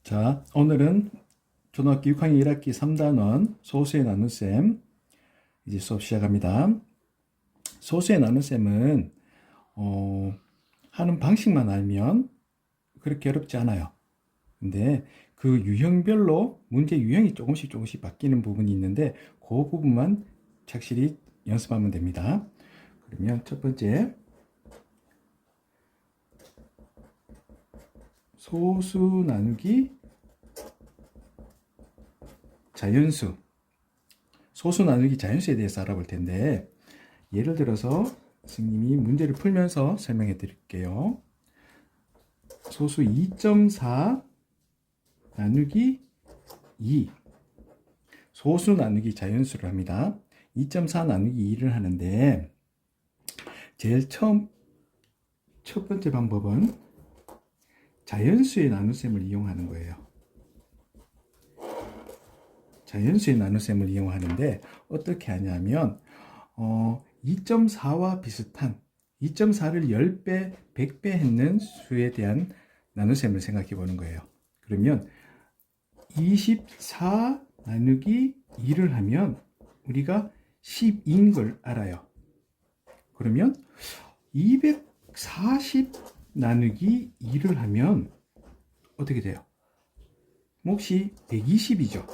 자, 오늘은 초등학교 6학년 1학기 3단원 소수의 나눗셈 이제 수업 시작합니다. 소수의 나눗셈은 하는 방식만 알면 그렇게 어렵지 않아요. 근데 그 유형별로 문제 유형이 조금씩 바뀌는 부분이 있는데 그 부분만 착실히 연습하면 됩니다. 그러면 첫 번째, 소수 나누기 자연수. 소수 나누기 자연수에 대해서 알아볼 텐데, 예를 들어서 선생님이 문제를 풀면서 설명해 드릴게요. 소수 2.4 나누기 2. 소수 나누기 자연수를 합니다. 2.4 나누기 2를 하는데, 제일 첫 번째 방법은 자연수의 나눗셈을 이용하는 거예요. 자연수의 나눗셈을 이용하는데 어떻게 하냐면 2.4와 비슷한 2.4를 10배, 100배 했는 수에 대한 나눗셈을 생각해 보는 거예요. 그러면 24 나누기 2를 하면 우리가 12인 걸 알아요. 그러면 240 나누기 2를 하면 어떻게 돼요? 몫이 120이죠.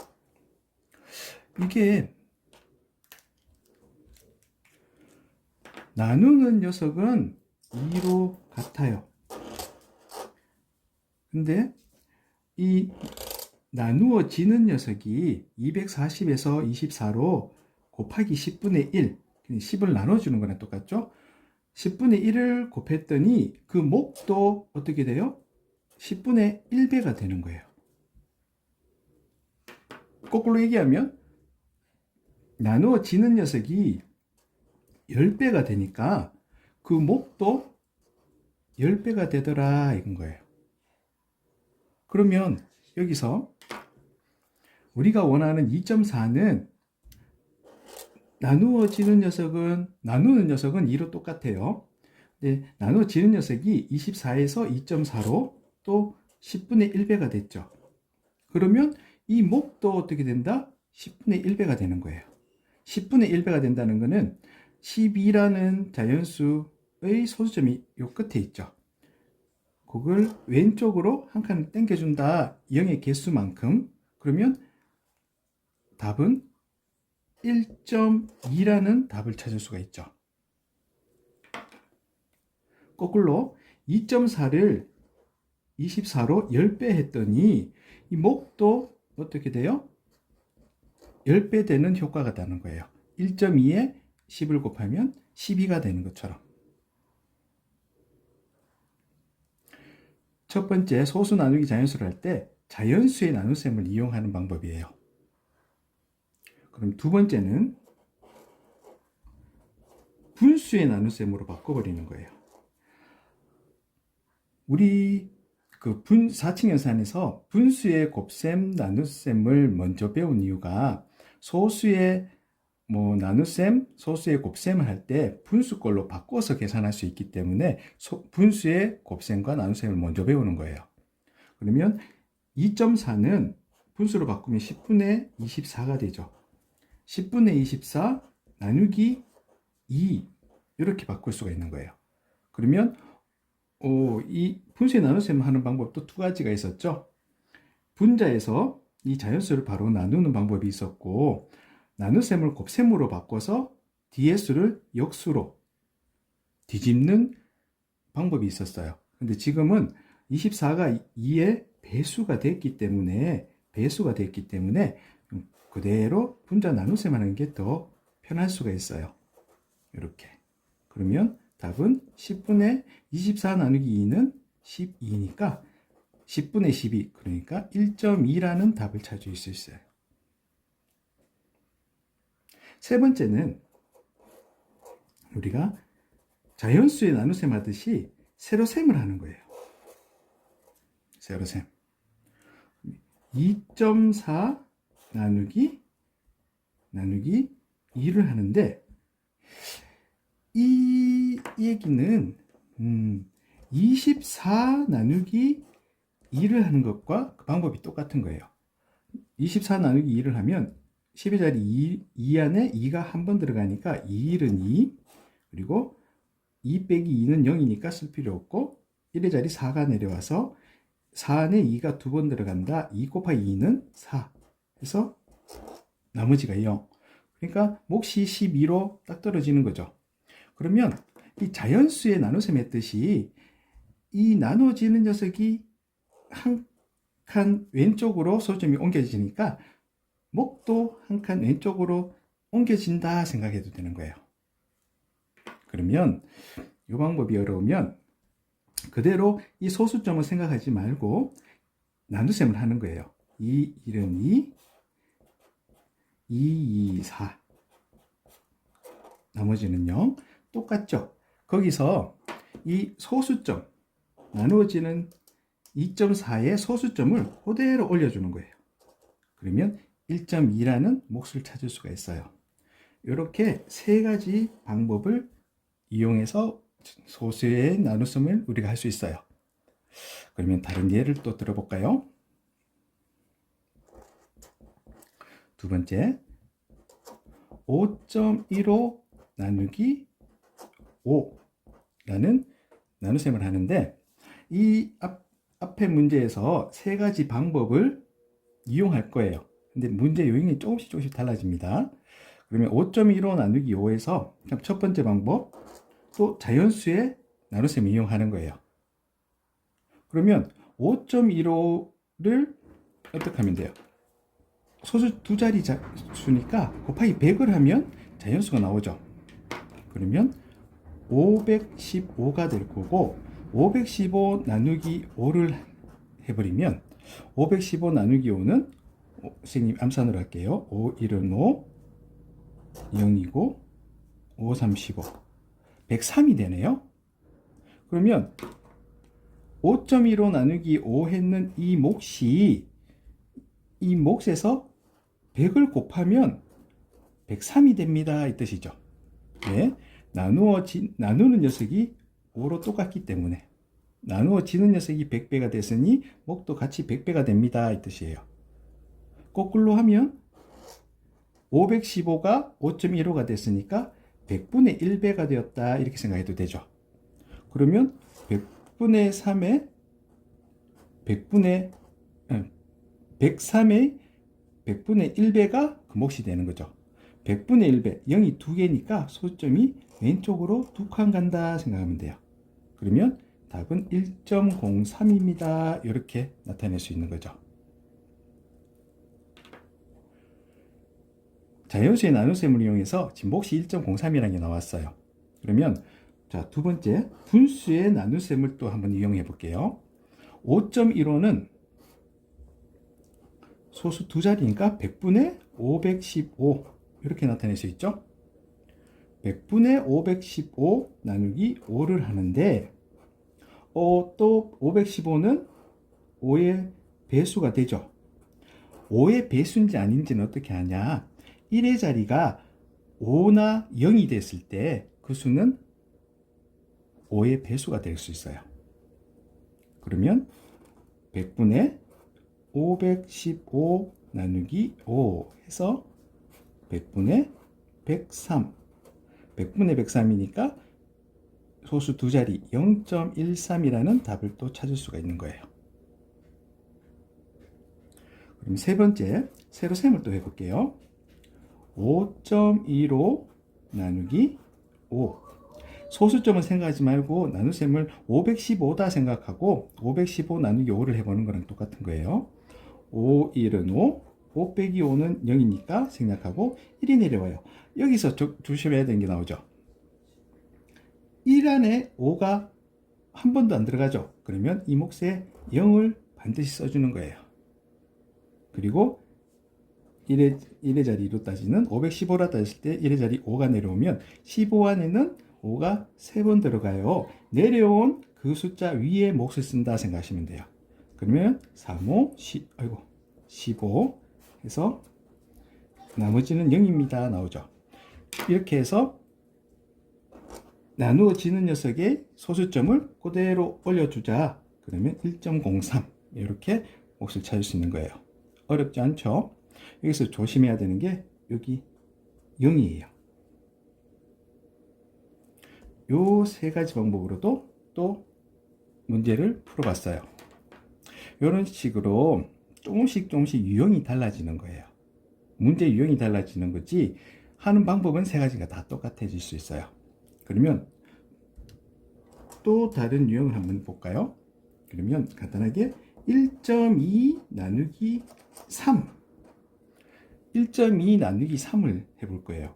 이게 나누는 녀석은 2로 같아요. 근데 이 나누어지는 녀석이 240에서 24로 곱하기 10분의 1, 10을 나눠주는 거랑 똑같죠? 10분의 1을 곱했더니 그 몫도 어떻게 돼요? 10분의 1배가 되는 거예요. 거꾸로 얘기하면 나누어지는 녀석이 10배가 되니까 그 몫도 10배가 되더라 이건 거예요. 그러면 여기서 우리가 원하는 2.4는 나누는 녀석은 2로 똑같아요. 근데 나누어지는 녀석이 24에서 2.4로 또 10분의 1배가 됐죠. 그러면 이 몫도 어떻게 된다? 10분의 1배가 되는 거예요. 10분의 1배가 된다는 것은 12라는 자연수의 소수점이 요 끝에 있죠. 그걸 왼쪽으로 한 칸을 당겨준다. 0의 개수만큼. 그러면 답은 1.2라는 답을 찾을 수가 있죠. 거꾸로 2.4를 24로 10배 했더니 이 몫도 어떻게 돼요? 10배 되는 효과가 나는 거예요. 1.2에 10을 곱하면 12가 되는 것처럼. 첫 번째 소수 나누기 자연수를 할 때 자연수의 나눗셈을 이용하는 방법이에요. 그럼 두 번째는 분수의 나눗셈으로 바꿔버리는 거예요. 우리 그 4층 연산에서 분수의 곱셈, 나눗셈을 먼저 배운 이유가 소수의 나눗셈, 소수의 곱셈을 할 때 분수꼴로 바꿔서 계산할 수 있기 때문에 분수의 곱셈과 나눗셈을 먼저 배우는 거예요. 그러면 2.4는 분수로 바꾸면 10분의 24가 되죠. 10분의 24 나누기 2 이렇게 바꿀 수가 있는 거예요. 그러면 이 분수의 나눗셈 하는 방법도 두 가지가 있었죠. 분자에서 이 자연수를 바로 나누는 방법이 있었고, 나눗셈을 곱셈으로 바꿔서 뒤의 수를 역수로 뒤집는 방법이 있었어요. 근데 지금은 24가 2의 배수가 됐기 때문에 그대로 분자 나눗셈 하는 게 더 편할 수가 있어요. 이렇게. 그러면 답은 10분의 24 나누기 2는 12니까 10분의 12, 그러니까 1.2라는 답을 찾을 수 있어요. 세 번째는 우리가 자연수의 나눗셈 하듯이 세로셈을 하는 거예요. 세로셈. 2.4 나누기 2를 하는데 이 얘기는 24 나누기 2를 하는 것과 그 방법이 똑같은 거예요. 24 나누기 2를 하면 10의 자리 2 안에 2가 한 번 들어가니까 2일은 2, 그리고 2 빼기 2는 0이니까 쓸 필요 없고 1의 자리 4가 내려와서 4 안에 2가 두 번 들어간다. 2 곱하기 2는 4. 그래서 나머지가 0. 그러니까 몫이 12로 딱 떨어지는 거죠. 그러면 이 자연수의 나눗셈 했듯이 이 나눠지는 녀석이 한 칸 왼쪽으로 소점이 옮겨지니까 목도 한 칸 왼쪽으로 옮겨진다 생각해도 되는 거예요. 그러면 이 방법이 어려우면 그대로 이 소수점을 생각하지 말고 나눗셈을 하는 거예요. 2, 1은 2, 2, 2, 4. 나머지는 0. 똑같죠? 거기서 이 소수점, 나누어지는 2.4의 소수점을 그대로 올려주는 거예요. 그러면 1.2라는 몫을 찾을 수가 있어요. 이렇게 세 가지 방법을 이용해서 소수의 나눗셈을 우리가 할 수 있어요. 그러면 다른 예를 또 들어볼까요? 두 번째, 5.15 나누기 5라는 나눗셈을 하는데 이 앞에 문제에서 세 가지 방법을 이용할 거예요. 근데 문제 요인이 조금씩 달라집니다. 그러면 5.15 나누기 5에서 첫 번째 방법, 또 자연수의 나눗셈을 이용하는 거예요. 그러면 5.15를 어떻게 하면 돼요? 소수 두 자리 수니까 곱하기 100을 하면 자연수가 나오죠. 그러면 515가 될 거고 515 나누기 5를 해버리면 515 나누기 5는 선생님 암산으로 할게요. 5, 1은 5, 0이고 5, 3, 15 103이 되네요. 그러면 5.15 나누기 5 했는 이 몫이 이 몫에서 100을 곱하면 103이 됩니다. 이 뜻이죠. 네, 나누는 녀석이 5로 똑같기 때문에 나누어지는 녀석이 100배가 됐으니 몫도 같이 100배가 됩니다. 이 뜻이에요. 거꾸로 하면 515가 5.15가 됐으니까 100분의 1배가 되었다. 이렇게 생각해도 되죠. 그러면 100분의 3에 103의 100분의 1배가 그 몫이 되는 거죠. 100분의 1배, 0이 2개니까 소점이 왼쪽으로 2칸 간다 생각하면 돼요. 그러면 답은 1.03입니다. 이렇게 나타낼 수 있는 거죠. 자연수의 나눗셈을 이용해서 지금 몫이 1.03이라는 게 나왔어요. 그러면 자, 두 번째 분수의 나눗셈을 또 한번 이용해 볼게요. 5.15는 소수 두 자리니까 100분의 515 이렇게 나타낼 수 있죠. 100분의 515 나누기 5를 하는데 또 515는 5의 배수가 되죠. 5의 배수인지 아닌지는 어떻게 하냐. 1의 자리가 5나 0이 됐을 때 그 수는 5의 배수가 될 수 있어요. 그러면 100분의 515 나누기 5 해서 100분의 103 100분의 103이니까 소수 두 자리 0.13이라는 답을 또 찾을 수가 있는 거예요. 그럼 세 번째 세로 셈을 또 해볼게요. 5.15 나누기 5 소수점을 생각하지 말고 나눗셈을 515다 생각하고 515 나누기 5를 해보는 거랑 똑같은 거예요. 5, 1은 5, 5 빼기 5는 0이니까 생략하고 1이 내려와요. 여기서 조심해야 되는 게 나오죠. 1 안에 5가 한 번도 안 들어가죠. 그러면 이 몫에 0을 반드시 써주는 거예요. 그리고 1의 자리 2로 따지는 515라 따졌을 때 1의 자리 5가 내려오면 15 안에는 5가 3번 들어가요. 내려온 그 숫자 위에 몫을 쓴다 생각하시면 돼요. 그러면 3, 5, 15 해서 나머지는 0입니다. 나오죠. 이렇게 해서 나누어지는 녀석의 소수점을 그대로 올려주자. 그러면 1.03 이렇게 몫을 찾을 수 있는 거예요. 어렵지 않죠? 여기서 조심해야 되는 게 여기 0이에요. 요 세 가지 방법으로도 또 문제를 풀어봤어요. 이런 식으로 조금씩 유형이 달라지는 거예요. 문제 유형이 달라지는 거지 하는 방법은 세 가지가 다 똑같아질 수 있어요. 그러면 또 다른 유형을 한번 볼까요? 그러면 간단하게 1.2 나누기 3 1.2 나누기 3을 해볼 거예요.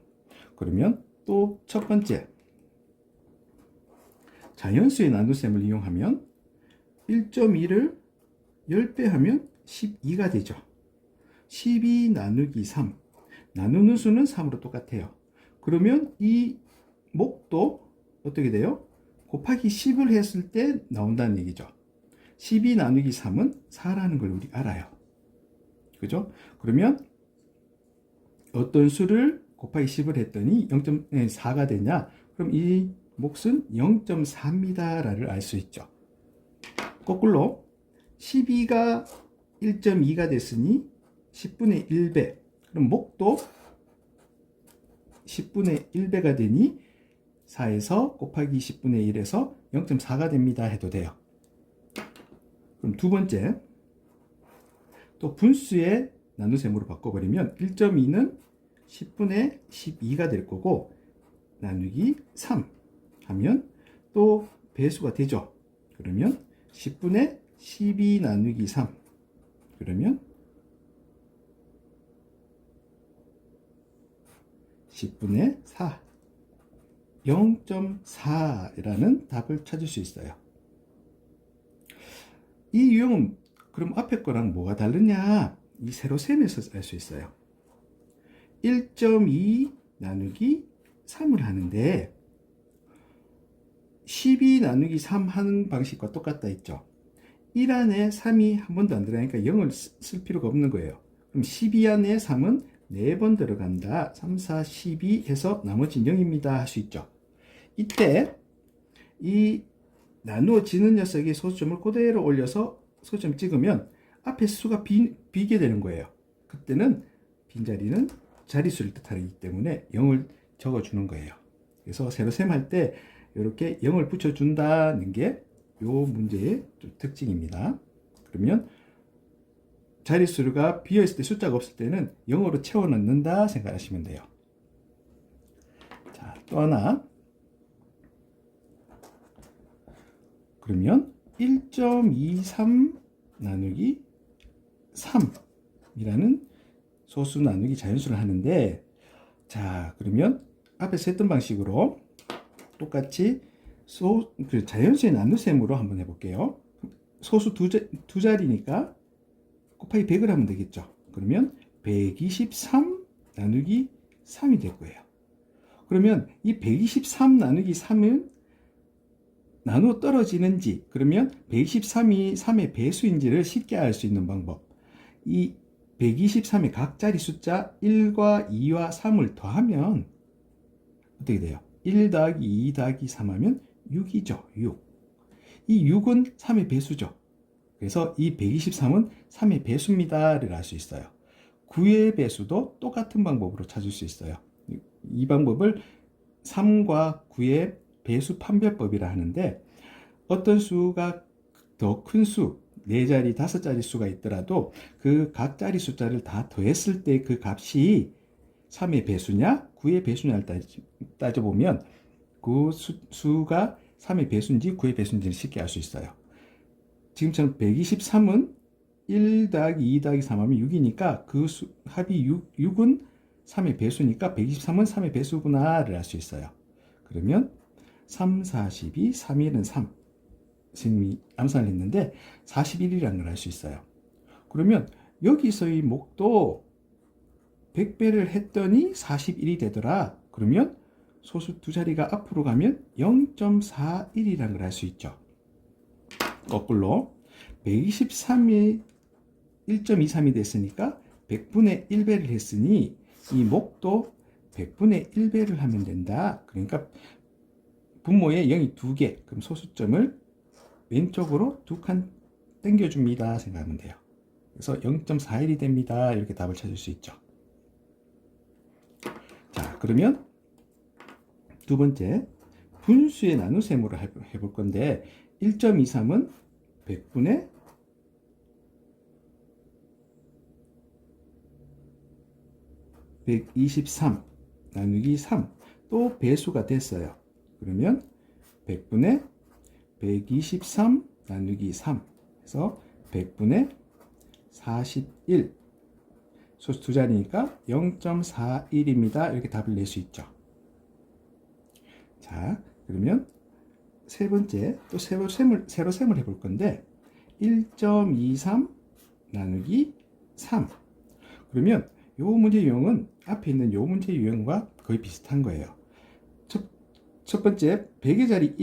그러면 또 첫 번째 자연수의 나눗셈을 이용하면 1.2를 10배 하면 12가 되죠. 12 나누기 3 나누는 수는 3으로 똑같아요. 그러면 이 목도 어떻게 돼요? 곱하기 10을 했을 때 나온다는 얘기죠. 12 나누기 3은 4라는 걸 우리 알아요. 그죠? 그러면 어떤 수를 곱하기 10을 했더니 0.4가 되냐? 그럼 이 몫은 0.4입니다를 알 수 있죠. 거꾸로 12가 1.2가 됐으니 10분의 1배. 그럼 목도 10분의 1배가 되니 4에서 곱하기 10분의 1에서 0.4가 됩니다 해도 돼요. 그럼 두 번째, 또 분수의 나눗셈으로 바꿔버리면 1.2는 10분의 12가 될 거고 나누기 3 하면 또 배수가 되죠. 그러면 10분의 12 나누기 3 그러면 10분의 4 0.4라는 답을 찾을 수 있어요. 이 유형은 그럼 앞에 거랑 뭐가 다르냐? 이 세로셈에서 알 수 있어요. 1.2 나누기 3을 하는데 12 나누기 3 하는 방식과 똑같다 했죠. 1 안에 3이 한 번도 안 들어가니까 0을 쓸 필요가 없는 거예요. 그럼 12 안에 3은 4번 들어간다. 3, 4, 12 해서 나머지는 0입니다 할 수 있죠. 이때 이 나누어지는 녀석의 소수점을 그대로 올려서 소수점 찍으면 앞에 수가 비게 되는 거예요. 그때는 빈자리는 자릿수를 뜻하기 때문에 0을 적어주는 거예요. 그래서 세로셈 할 때 이렇게 0을 붙여준다는 게 이 문제의 특징입니다. 그러면 자릿수가 비어있을 때 숫자가 없을 때는 0으로 채워 넣는다 생각하시면 돼요. 자, 또 하나. 그러면 1.23 나누기 3이라는 소수 나누기 자연수를 하는데, 자, 그러면 앞에서 했던 방식으로 똑같이 그 자연수의 나눗셈으로 한번 해볼게요. 소수 두 자리니까 곱하기 100을 하면 되겠죠. 그러면 123 나누기 3이 될 거예요. 그러면 이 123 나누기 3은 나누어 떨어지는지, 그러면 123이 3의 배수인지를 쉽게 알 수 있는 방법. 이 123의 각 자리 숫자 1과 2와 3을 더하면 어떻게 돼요? 1 더하기 2 더하기 3 하면 6이죠. 6. 이 6은 3의 배수죠. 그래서 이 123은 3의 배수입니다를 알 수 있어요. 9의 배수도 똑같은 방법으로 찾을 수 있어요. 이 방법을 3과 9의 배수 판별법이라 하는데, 어떤 수가 더 큰 수, 4자리, 5자리 수가 있더라도 그 각 자리 숫자를 다 더했을 때 그 값이 3의 배수냐 9의 배수냐를 따져보면 그 수가 3의 배수인지 9의 배수인지를 쉽게 알 수 있어요. 지금처럼 123은 1 더하기 2 더하기 3 하면 6이니까 그 합이 6은 3의 배수니까 123은 3의 배수구나를 알 수 있어요. 그러면 3, 42, 3, 1은 3. 선생님이 암산을 했는데 41이라는 걸 알 수 있어요. 그러면 여기서의 목도 100배를 했더니 41이 되더라. 그러면 소수 두 자리가 앞으로 가면 0.41이라는 걸 알 수 있죠. 거꾸로 123이 1.23이 됐으니까 100분의 1배를 했으니 이 목도 100분의 1배를 하면 된다. 그러니까 분모에 0이 2개. 그럼 소수점을 왼쪽으로 두 칸 당겨줍니다 생각하면 돼요. 그래서 0.41이 됩니다. 이렇게 답을 찾을 수 있죠. 자, 그러면 두 번째, 분수의 나눗셈으로 해볼 건데 1.23은 100분의 123 나누기 3, 또 배수가 됐어요. 그러면 100분의 123 나누기 3 해서 100분의 41, 소수 두 자리니까 0.41입니다. 이렇게 답을 낼 수 있죠. 자, 그러면 세 번째, 또 세로 셈을 해볼 건데 1.23 나누기 3. 그러면 요 문제 유형은 앞에 있는 요 문제 유형과 거의 비슷한 거예요. 첫 번째 100의 자리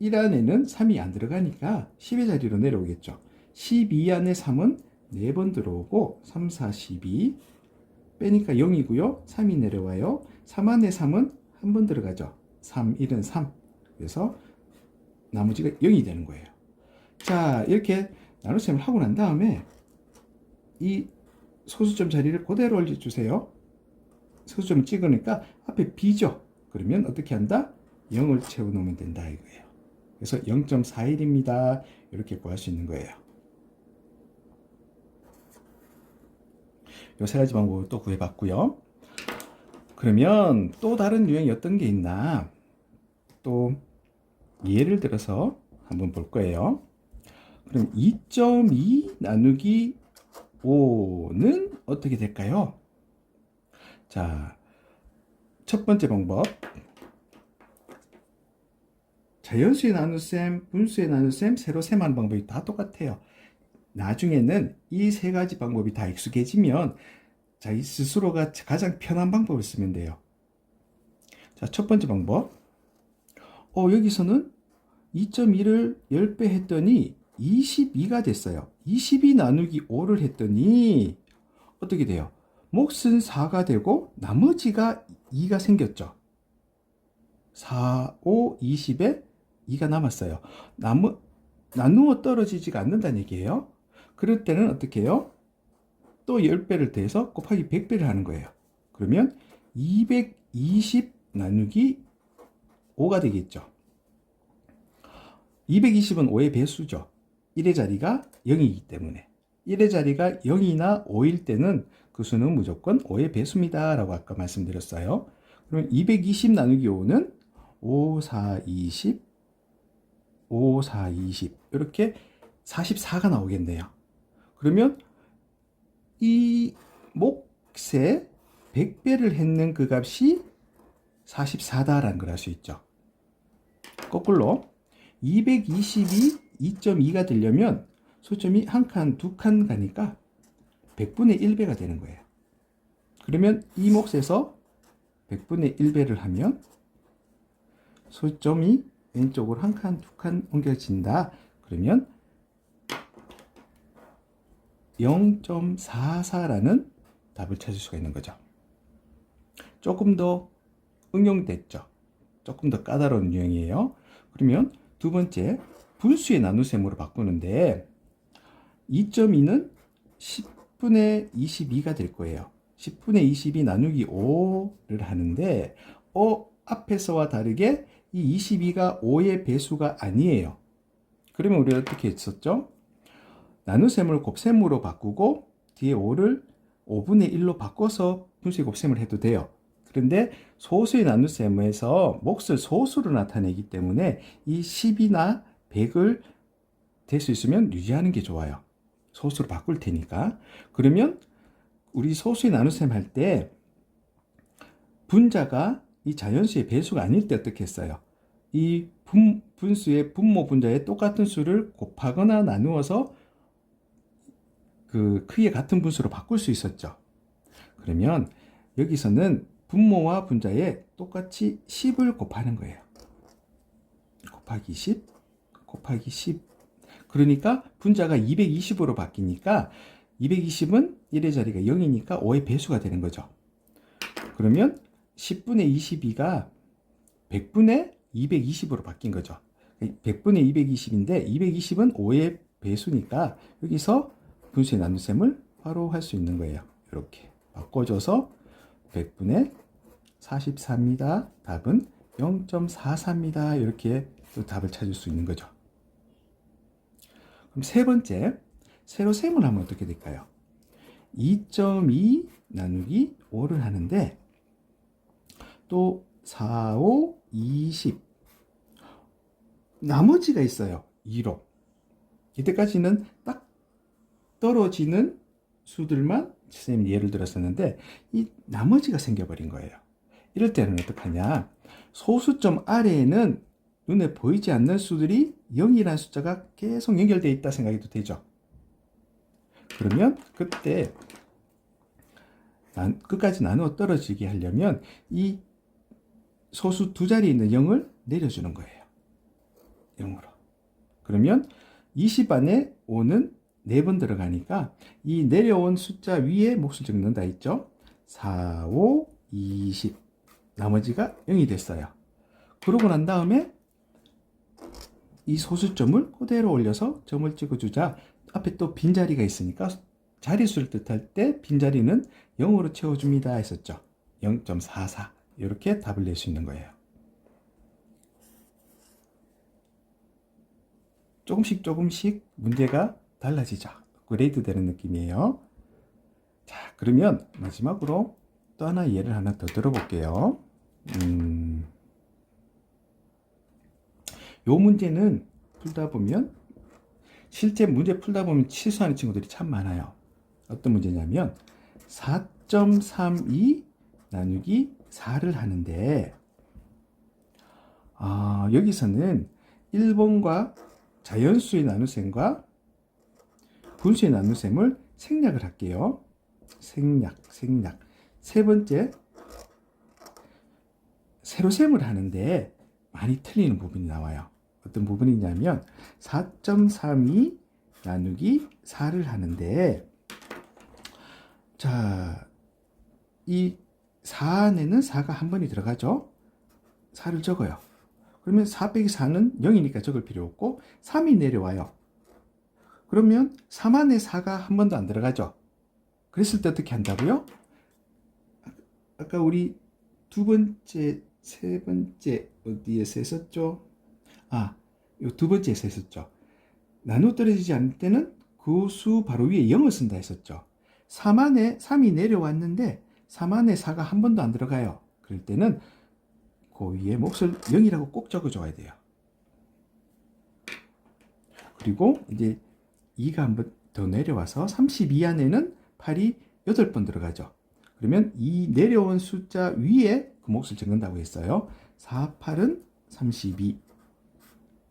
1 안에는 3이 안 들어가니까 10의 자리로 내려오겠죠. 12 안에 3은 4번 들어오고 3, 4, 12 빼니까 0이고요. 3이 내려와요. 3 안에 3은 한 번 들어가죠. 3, 1은 3. 그래서 나머지가 0이 되는 거예요. 자, 이렇게 나눗셈을 하고 난 다음에 이 소수점 자리를 그대로 올려주세요. 소수점을 찍으니까 앞에 B죠. 그러면 어떻게 한다? 0을 채워놓으면 된다 이거예요. 그래서 0.41입니다. 이렇게 구할 수 있는 거예요. 요 세 가지 방법을 또 구해봤고요. 그러면 또 다른 유형이 어떤 게 있나? 또 예를 들어서 한번 볼 거예요. 그럼 2.2 나누기 5는 어떻게 될까요? 자, 첫 번째 방법. 자연수의 나눗셈, 분수의 나눗셈, 세로 셈하는 방법이 다 똑같아요. 나중에는 이 세 가지 방법이 다 익숙해지면 자기 스스로가 가장 편한 방법을 쓰면 돼요. 자, 첫 번째 방법. 여기서는 2.2를 10배 했더니 22가 됐어요. 22 나누기 5를 했더니 어떻게 돼요? 몫은 4가 되고 나머지가 2가 생겼죠. 4, 5, 20에 2가 남았어요. 나누어 떨어지지가 않는다는 얘기예요. 그럴 때는 어떻게 해요? 또 10배를 더해서 곱하기 100배를 하는 거예요. 그러면 220 나누기 5가 되겠죠. 220은 5의 배수죠. 1의 자리가 0이기 때문에 1의 자리가 0이나 5일 때는 그 수는 무조건 5의 배수입니다 라고 아까 말씀드렸어요. 그러면 220 나누기 5는 5, 4, 20 5, 4, 20 이렇게 44가 나오겠네요. 그러면 이 몫에 100배를 했는 그 값이 44다라는 걸 알 수 있죠. 거꾸로 220이 2.2가 되려면 소점이 한 칸, 두 칸 가니까 100분의 1배가 되는 거예요. 그러면 이 몫에서 100분의 1배를 하면 소점이 왼쪽으로 한 칸, 두 칸 옮겨진다. 그러면 0.44라는 답을 찾을 수가 있는 거죠. 조금 더 응용됐죠. 조금 더 까다로운 유형이에요. 그러면 두 번째, 분수의 나눗셈으로 바꾸는데 2.2는 10분의 22가 될 거예요. 10분의 22 나누기 5를 하는데 앞에서와 다르게 이 22가 5의 배수가 아니에요. 그러면 우리가 어떻게 했었죠? 나눗셈을 곱셈으로 바꾸고 뒤에 5를 5분의 1로 바꿔서 분수의 곱셈을 해도 돼요. 그런데 소수의 나눗셈에서 몫을 소수로 나타내기 때문에 이 10이나 100을 될 수 있으면 유지하는 게 좋아요. 소수로 바꿀 테니까. 그러면 우리 소수의 나눗셈 할 때 분자가 이 자연수의 배수가 아닐 때 어떻게 했어요? 이 분수의 분모 분자의 똑같은 수를 곱하거나 나누어서 그 크기가 같은 분수로 바꿀 수 있었죠. 그러면 여기서는 분모와 분자에 똑같이 10을 곱하는 거예요. 곱하기 10, 곱하기 10. 그러니까 분자가 220으로 바뀌니까 220은 1의 자리가 0이니까 5의 배수가 되는 거죠. 그러면 10분의 22가 100분의 220으로 바뀐 거죠. 100분의 220인데 220은 5의 배수니까 여기서 분수의 나눗셈을 바로 할 수 있는 거예요. 이렇게 바꿔줘서 100분의 44입니다. 답은 0.44입니다. 이렇게 또 답을 찾을 수 있는 거죠. 그럼 세 번째, 세로셈을 하면 어떻게 될까요? 2.2 나누기 5를 하는데 또 4, 5, 20 나머지가 있어요. 2로. 이때까지는 딱 떨어지는 수들만 선생님이 예를 들었었는데 이 나머지가 생겨버린 거예요. 이럴 때는 어떡하냐? 소수점 아래에는 눈에 보이지 않는 수들이 0이라는 숫자가 계속 연결되어 있다 생각해도 되죠. 그러면 그때 끝까지 나누어 떨어지게 하려면 이 소수 두 자리에 있는 0을 내려주는 거예요. 0으로. 그러면 20 안에 5는 4번 들어가니까 이 내려온 숫자 위에 몫을 적는다 했죠. 4, 5, 20 나머지가 0이 됐어요. 그러고 난 다음에 이 소수점을 그대로 올려서 점을 찍어주자 앞에 또 빈자리가 있으니까 자릿수를 뜻할 때 빈자리는 0으로 채워줍니다 했었죠. 0.44 이렇게 답을 낼 수 있는 거예요. 조금씩 문제가 달라지죠. 업그레이드 되는 느낌이에요. 자, 그러면 마지막으로 또 하나 예를 하나 더 들어볼게요. 요 문제는 풀다 보면 실제 문제 풀다 보면 실수하는 친구들이 참 많아요. 어떤 문제냐면 4.32 나누기 4를 하는데 여기서는 1번과 자연수의 나눗셈과 분수의 나눗셈을 생략을 할게요. 생략. 세 번째, 세로셈을 하는데 많이 틀리는 부분이 나와요. 어떤 부분이냐면 4.32 나누기 4를 하는데 자, 이 4 안에는 4가 한 번이 들어가죠. 4를 적어요. 그러면 4 빼기 4는 0이니까 적을 필요 없고 3이 내려와요. 그러면 3 안에 4가 한 번도 안 들어가죠. 그랬을 때 어떻게 한다고요? 아까 우리 두 번째, 세 번째 어디에서 했었죠? 이 두 번째에서 했었죠. 나누어 떨어지지 않을 때는 그 수 바로 위에 0을 쓴다 했었죠. 3 안에 3이 내려왔는데 3 안에 4가 한 번도 안 들어가요. 그럴 때는 그 위에 몫을 0이라고 꼭 적어줘야 돼요. 그리고 이제 2가 한 번 더 내려와서 32 안에는 8이 8번 들어가죠. 그러면 이 내려온 숫자 위에 그 몫을 적는다고 했어요. 4, 8은 32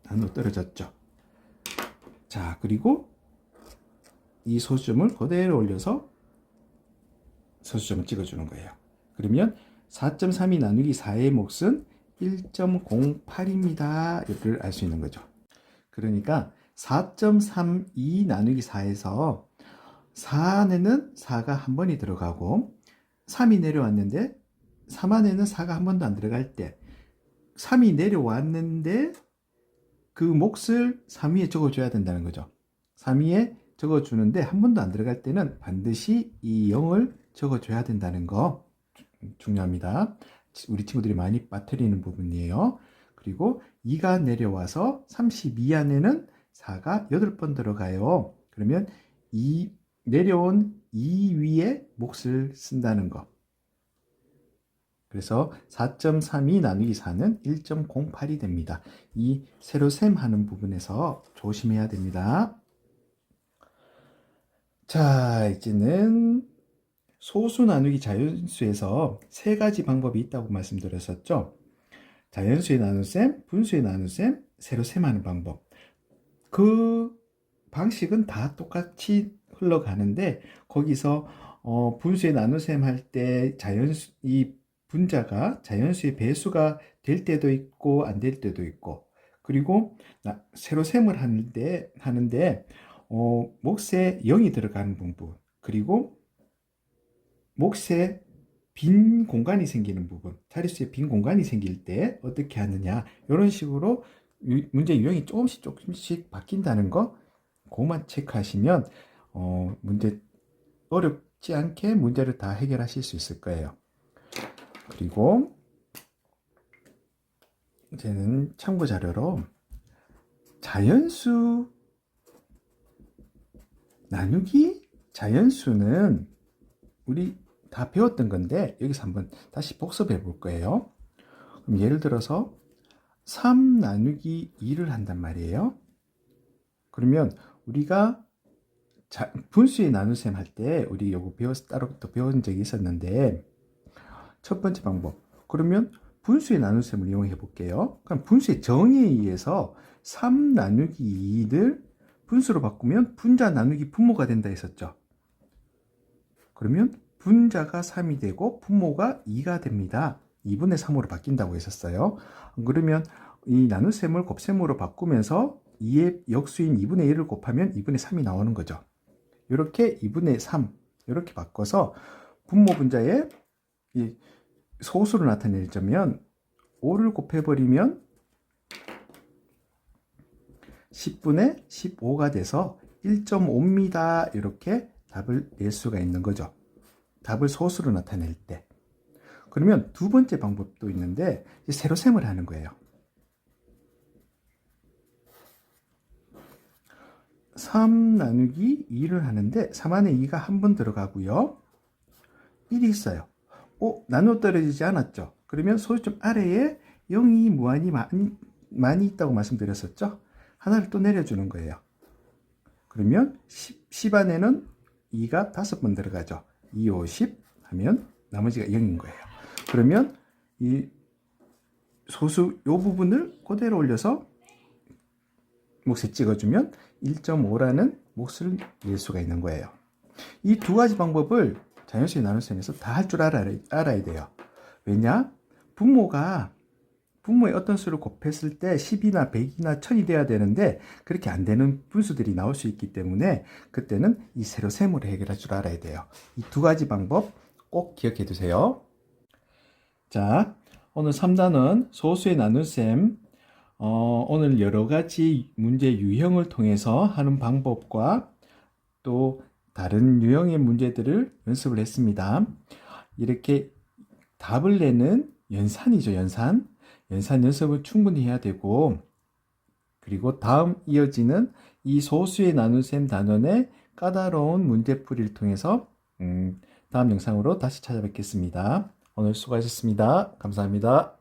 나누어 떨어졌죠. 자, 그리고 이 소수점을 그대로 올려서 소수점을 찍어주는 거예요. 그러면 4.32 나누기 4의 몫은 1.08입니다. 이를 알 수 있는 거죠. 그러니까 4.32 나누기 4에서 4 안에는 4가 한 번이 들어가고 3이 내려왔는데 3 안에는 4가 한 번도 안 들어갈 때 3이 내려왔는데 그 몫을 3 위에 적어줘야 된다는 거죠. 3 위에 적어주는데 한 번도 안 들어갈 때는 반드시 이 0을 적어줘야 된다는 거 중요합니다. 우리 친구들이 많이 빠뜨리는 부분이에요. 그리고 2가 내려와서 32 안에는 4가 8번 들어가요. 그러면 이 내려온 2 위에 몫을 쓴다는 거. 그래서 4.32 나누기 4는 1.08이 됩니다. 이 세로셈 하는 부분에서 조심해야 됩니다. 자, 이제는 소수 나누기 자연수에서 세 가지 방법이 있다고 말씀드렸었죠. 자연수의 나눗셈, 분수의 나눗셈, 세로셈 하는 방법. 그 방식은 다 똑같이 흘러가는데 거기서 분수의 나눗셈 할 때 이 분자가 자연수의 배수가 될 때도 있고 안 될 때도 있고 그리고 세로셈을 하는데 몫에 0이 들어가는 부분 그리고 몫에 빈 공간이 생기는 부분 자릿수에 빈 공간이 생길 때 어떻게 하느냐 이런 식으로 문제 유형이 조금씩 바뀐다는 거 그것만 체크하시면 문제 어렵지 않게 문제를 다 해결하실 수 있을 거예요. 그리고 이제는 참고 자료로 자연수 나누기, 자연수는 우리 다 배웠던 건데 여기서 한번 다시 복습해 볼 거예요. 그럼 예를 들어서 3 나누기 2를 한단 말이에요. 그러면 우리가 분수의 나눗셈 할 때 우리 요거 따로 또 배운 적이 있었는데, 첫 번째 방법. 그러면 분수의 나눗셈을 이용해 볼게요. 그럼 분수의 정의에 의해서 3 나누기 2를 분수로 바꾸면 분자 나누기 분모가 된다 했었죠. 그러면 분자가 3이 되고 분모가 2가 됩니다. 2분의 3으로 바뀐다고 했었어요. 그러면 이 나눗셈을 곱셈으로 바꾸면서 2의 역수인 2분의 1을 곱하면 2분의 3이 나오는 거죠. 이렇게 2분의 3 이렇게 바꿔서 분모 분자에 이 소수로 나타내자면 5를 곱해버리면 10분의 15가 돼서 1.5입니다. 이렇게 답을 낼 수가 있는 거죠. 답을 소수로 나타낼 때. 그러면 두 번째 방법도 있는데 세로셈을 하는 거예요. 3 나누기 2를 하는데 3 안에 2가 한 번 들어가고요. 1이 있어요. 나누어 떨어지지 않았죠. 그러면 소수점 아래에 0이 무한히 많이 있다고 말씀드렸었죠. 하나를 또 내려주는 거예요. 그러면 10 안에는 2가 5번 들어가죠. 2, 5, 10 하면 나머지가 0인 거예요. 그러면 이 소수 요 부분을 그대로 올려서 몫에 찍어주면 1.5라는 몫을 낼 수가 있는 거예요. 이 두 가지 방법을 자연수의 나눗셈에서 다 할 줄 알아야 돼요. 왜냐? 분모의 어떤 수를 곱했을 때 10이나 100이나 1000이 돼야 되는데 그렇게 안 되는 분수들이 나올 수 있기 때문에 그때는 이 세로셈으로 해결할 줄 알아야 돼요. 이 두 가지 방법 꼭 기억해 두세요. 자, 오늘 3단원 소수의 나눗셈, 오늘 여러 가지 문제 유형을 통해서 하는 방법과 또 다른 유형의 문제들을 연습을 했습니다. 이렇게 답을 내는 연산이죠, 연산 연습을 충분히 해야 되고, 그리고 다음 이어지는 이 소수의 나눗셈 단원의 까다로운 문제풀이를 통해서 다음 영상으로 다시 찾아뵙겠습니다. 오늘 수고하셨습니다. 감사합니다.